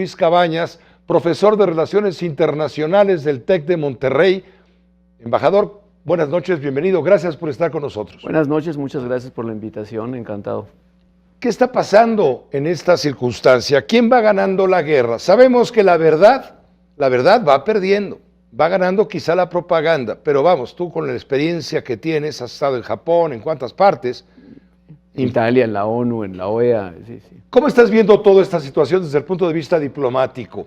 Luis Cabañas, profesor de Relaciones Internacionales del TEC de Monterrey. Embajador, buenas noches, bienvenido, gracias por estar con nosotros. Buenas noches, muchas gracias por la invitación, encantado. ¿Qué está pasando en esta circunstancia? ¿Quién va ganando la guerra? Sabemos que la verdad va perdiendo, va ganando quizá la propaganda, pero vamos, tú con la experiencia que tienes, has estado en Japón, en cuántas partes. Italia, en la ONU, en la OEA, sí. ¿Cómo estás viendo toda esta situación desde el punto de vista diplomático?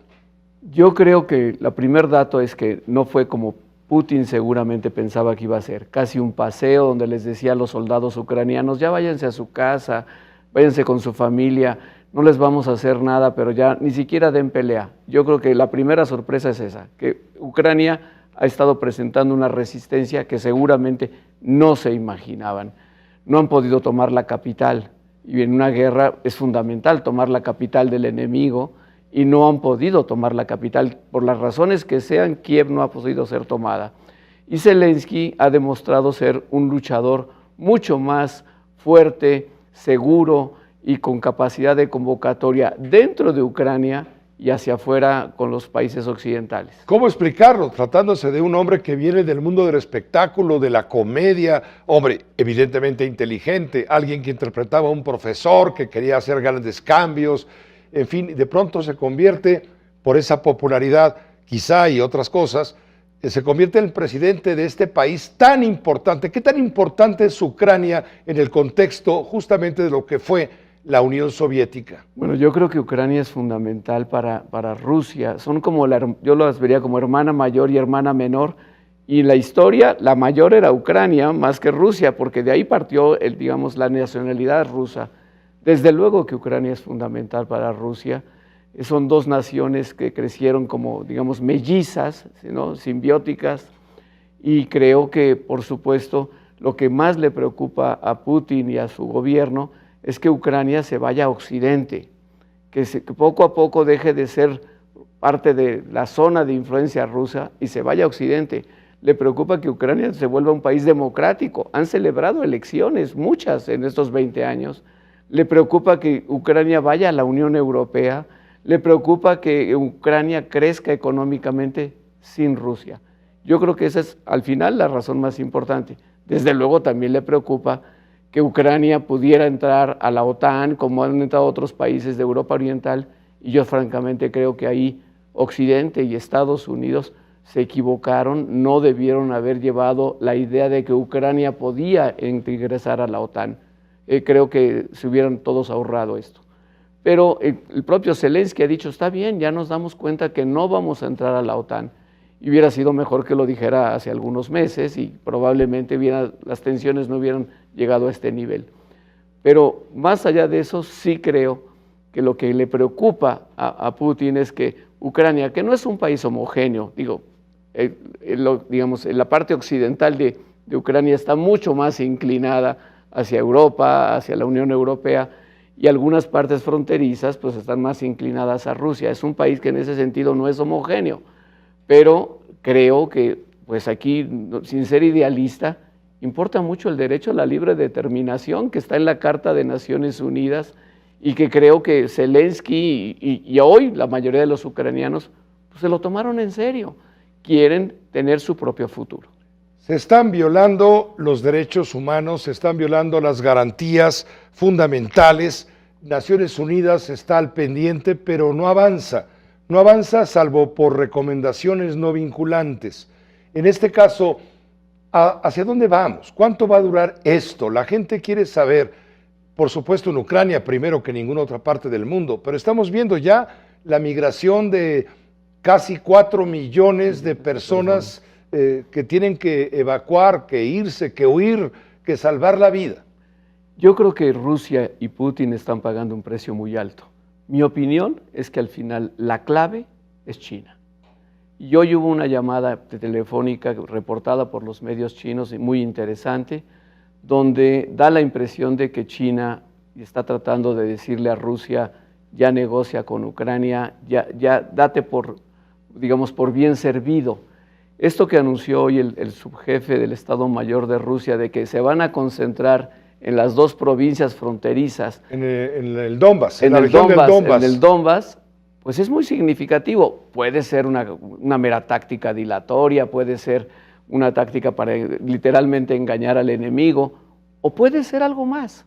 Yo creo que el primer dato es que no fue como Putin seguramente pensaba que iba a ser, casi un paseo donde les decía a los soldados ucranianos, ya váyanse a su casa, váyanse con su familia, no les vamos a hacer nada, pero ya ni siquiera den pelea. Yo creo que la primera sorpresa es esa, que Ucrania ha estado presentando una resistencia que seguramente no se imaginaban. No han podido tomar la capital, y en una guerra es fundamental tomar la capital del enemigo, y no han podido tomar la capital, por las razones que sean, Kiev no ha podido ser tomada. Y Zelensky ha demostrado ser un luchador mucho más fuerte, seguro y con capacidad de convocatoria dentro de Ucrania y hacia afuera con los países occidentales. ¿Cómo explicarlo? Tratándose de un hombre que viene del mundo del espectáculo, de la comedia, hombre evidentemente inteligente, alguien que interpretaba a un profesor que quería hacer grandes cambios, en fin, de pronto se convierte, por esa popularidad quizá y otras cosas, se convierte en el presidente de este país tan importante. ¿Qué tan importante es Ucrania en el contexto justamente de lo que fue la Unión Soviética? Bueno, yo creo que Ucrania es fundamental para Rusia. Son como yo las vería como hermana mayor y hermana menor. Y en la historia, la mayor era Ucrania más que Rusia, porque de ahí partió, digamos, la nacionalidad rusa. Desde luego que Ucrania es fundamental para Rusia. Son dos naciones que crecieron como, digamos, mellizas, ¿no? Simbióticas, y creo que, por supuesto, lo que más le preocupa a Putin y a su gobierno es que Ucrania se vaya a Occidente, que poco a poco deje de ser parte de la zona de influencia rusa y se vaya a Occidente. Le preocupa que Ucrania se vuelva un país democrático. Han celebrado elecciones, muchas en estos 20 años. Le preocupa que Ucrania vaya a la Unión Europea. Le preocupa que Ucrania crezca económicamente sin Rusia. Yo creo que esa es al final la razón más importante. Desde luego también le preocupa que Ucrania pudiera entrar a la OTAN como han entrado otros países de Europa Oriental, y yo francamente creo que ahí Occidente y Estados Unidos se equivocaron, no debieron haber llevado la idea de que Ucrania podía ingresar a la OTAN. Creo que se hubieran todos ahorrado esto. Pero el propio Zelensky ha dicho, está bien, ya nos damos cuenta que no vamos a entrar a la OTAN. Y hubiera sido mejor que lo dijera hace algunos meses y probablemente las tensiones no hubieran llegado a este nivel. Pero más allá de eso, sí creo que lo que le preocupa a Putin es que Ucrania, que no es un país homogéneo, digamos, en la parte occidental de Ucrania está mucho más inclinada hacia Europa, hacia la Unión Europea, y algunas partes fronterizas pues están más inclinadas a Rusia. Es un país que en ese sentido no es homogéneo, pero creo que pues aquí, sin ser idealista, importa mucho el derecho a la libre determinación que está en la Carta de Naciones Unidas, y que creo que Zelensky y hoy la mayoría de los ucranianos pues, se lo tomaron en serio, quieren tener su propio futuro. Se están violando los derechos humanos, se están violando las garantías fundamentales. Naciones Unidas está al pendiente, pero no avanza. No avanza salvo por recomendaciones no vinculantes. En este caso, ¿hacia dónde vamos? ¿Cuánto va a durar esto? La gente quiere saber, por supuesto en Ucrania, primero que en ninguna otra parte del mundo, pero estamos viendo ya la migración de casi 4 millones de personas que tienen que evacuar, que irse, que huir, que salvar la vida. Yo creo que Rusia y Putin están pagando un precio muy alto. Mi opinión es que al final la clave es China. Y hoy hubo una llamada telefónica reportada por los medios chinos muy interesante, donde da la impresión de que China está tratando de decirle a Rusia, ya negocia con Ucrania, ya date por bien servido. Esto que anunció hoy el subjefe del Estado Mayor de Rusia, de que se van a concentrar en las dos provincias fronterizas. En el Donbass, en la región del Donbass. En el Donbass, pues es muy significativo. Puede ser una mera táctica dilatoria, puede ser una táctica para literalmente engañar al enemigo, o puede ser algo más.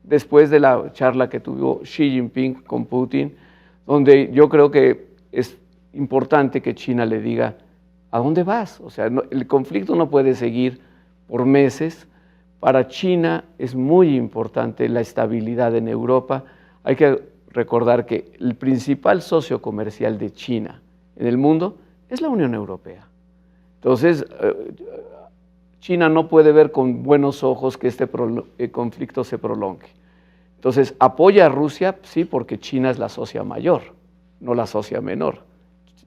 Después de la charla que tuvo Xi Jinping con Putin, donde yo creo que es importante que China le diga, ¿a dónde vas? O sea, el conflicto no puede seguir por meses. Para China es muy importante la estabilidad en Europa. Hay que recordar que el principal socio comercial de China en el mundo es la Unión Europea. Entonces, China no puede ver con buenos ojos que este conflicto se prolongue. Entonces, apoya a Rusia, sí, porque China es la socia mayor, no la socia menor.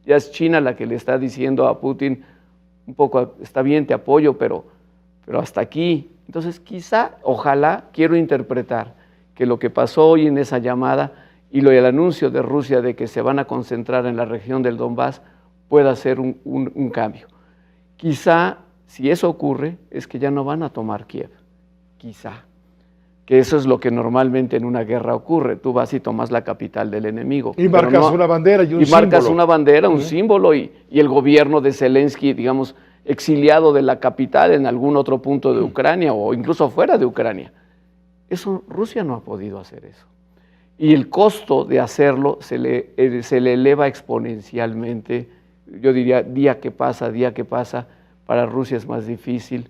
Ya es China la que le está diciendo a Putin, un poco, está bien, te apoyo, pero hasta aquí. Entonces, quizá, ojalá, quiero interpretar que lo que pasó hoy en esa llamada y el anuncio de Rusia de que se van a concentrar en la región del Donbass pueda ser un cambio. Quizá, si eso ocurre, es que ya no van a tomar Kiev. Quizá. Que eso es lo que normalmente en una guerra ocurre. Tú vas y tomas la capital del enemigo. Y marcas una bandera y un símbolo. Y marcas una bandera, un símbolo, y el gobierno de Zelensky, digamos, exiliado de la capital en algún otro punto de Ucrania o incluso fuera de Ucrania. Eso, Rusia no ha podido hacer eso. Y el costo de hacerlo se le eleva exponencialmente. Yo diría, día que pasa, para Rusia es más difícil,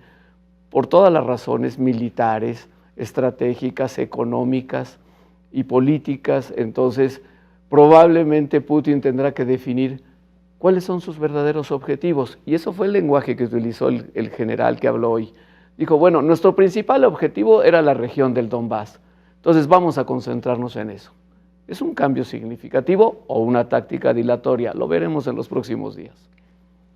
por todas las razones militares, estratégicas, económicas y políticas. Entonces, probablemente Putin tendrá que definir cuáles son sus verdaderos objetivos. Y eso fue el lenguaje que utilizó el general que habló hoy. Dijo, bueno, nuestro principal objetivo era la región del Donbass. Entonces vamos a concentrarnos en eso. ¿Es un cambio significativo o una táctica dilatoria? Lo veremos en los próximos días.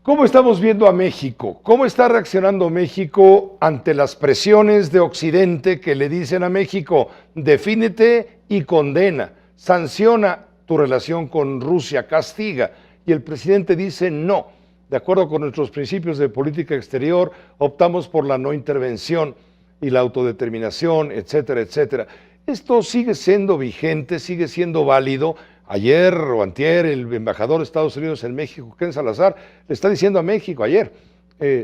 ¿Cómo estamos viendo a México? ¿Cómo está reaccionando México ante las presiones de Occidente que le dicen a México, defínete y condena, sanciona tu relación con Rusia, castiga? Y el presidente dice no. De acuerdo con nuestros principios de política exterior, optamos por la no intervención y la autodeterminación, etcétera, etcétera. Esto sigue siendo vigente, sigue siendo válido. Ayer o antier, el embajador de Estados Unidos en México, Ken Salazar, le está diciendo a México ayer,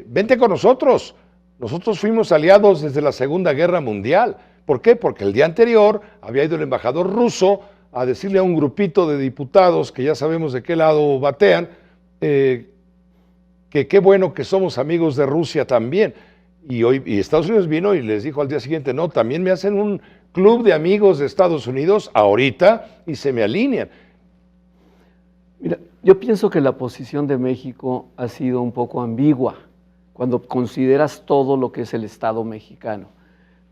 vente con nosotros. Nosotros fuimos aliados desde la Segunda Guerra Mundial. ¿Por qué? Porque el día anterior había ido el embajador ruso a decirle a un grupito de diputados, que ya sabemos de qué lado batean, que qué bueno que somos amigos de Rusia también. Y Estados Unidos vino y les dijo al día siguiente, no, también me hacen un club de amigos de Estados Unidos ahorita y se me alinean. Mira, yo pienso que la posición de México ha sido un poco ambigua cuando consideras todo lo que es el Estado mexicano.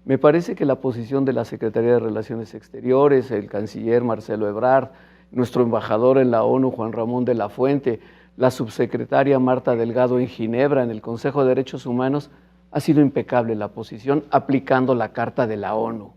Me parece que la posición de la Secretaría de Relaciones Exteriores, el canciller Marcelo Ebrard, nuestro embajador en la ONU, Juan Ramón de la Fuente, la subsecretaria Marta Delgado en Ginebra, en el Consejo de Derechos Humanos, ha sido impecable la posición aplicando la Carta de la ONU.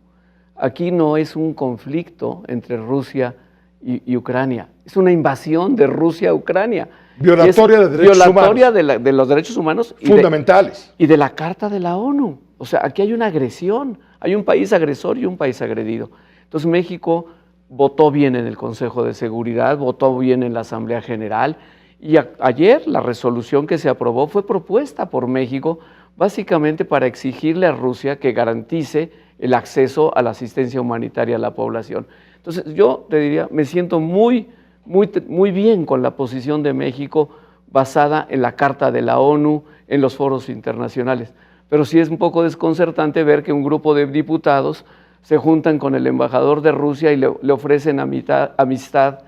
Aquí no es un conflicto entre Rusia y Ucrania, es una invasión de Rusia a Ucrania. Violatoria de derechos humanos. Violatoria de los derechos humanos. Fundamentales. Y de la Carta de la ONU. O sea, aquí hay una agresión, hay un país agresor y un país agredido. Entonces México votó bien en el Consejo de Seguridad, votó bien en la Asamblea General, y ayer la resolución que se aprobó fue propuesta por México básicamente para exigirle a Rusia que garantice el acceso a la asistencia humanitaria a la población. Entonces yo te diría, me siento muy bien con la posición de México basada en la Carta de la ONU, en los foros internacionales. Pero sí es un poco desconcertante ver que un grupo de diputados se juntan con el embajador de Rusia y le ofrecen amistad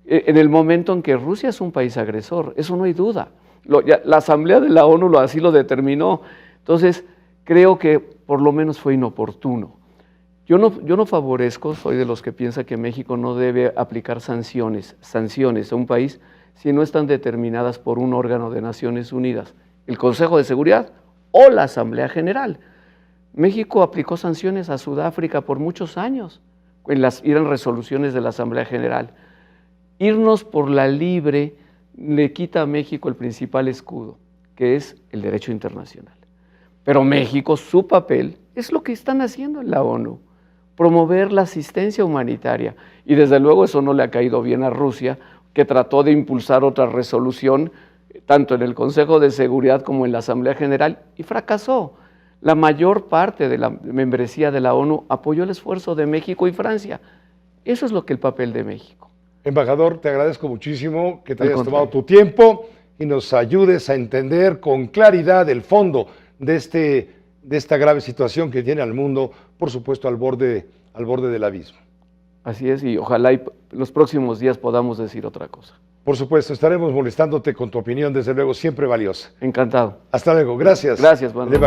en el momento en que Rusia es un país agresor. Eso no hay duda. La Asamblea de la ONU así lo determinó. Entonces, creo que por lo menos fue inoportuno. Yo no favorezco, soy de los que piensa que México no debe aplicar sanciones a un país si no están determinadas por un órgano de Naciones Unidas, el Consejo de Seguridad o la Asamblea General. México aplicó sanciones a Sudáfrica por muchos años, eran resoluciones de la Asamblea General. Irnos por la libre le quita a México el principal escudo, que es el derecho internacional. Pero México, su papel, es lo que están haciendo en la ONU, promover la asistencia humanitaria. Y desde luego eso no le ha caído bien a Rusia, que trató de impulsar otra resolución, tanto en el Consejo de Seguridad como en la Asamblea General, y fracasó. La mayor parte de la membresía de la ONU apoyó el esfuerzo de México y Francia. Eso es lo que el papel de México. Embajador, te agradezco muchísimo que te hayas tomado tu tiempo y nos ayudes a entender con claridad el fondo de esta grave situación que tiene al mundo, por supuesto, al borde del abismo. Así es, y ojalá los próximos días podamos decir otra cosa. Por supuesto, estaremos molestándote con tu opinión, desde luego, siempre valiosa. Encantado. Hasta luego, gracias. Gracias, Manuel.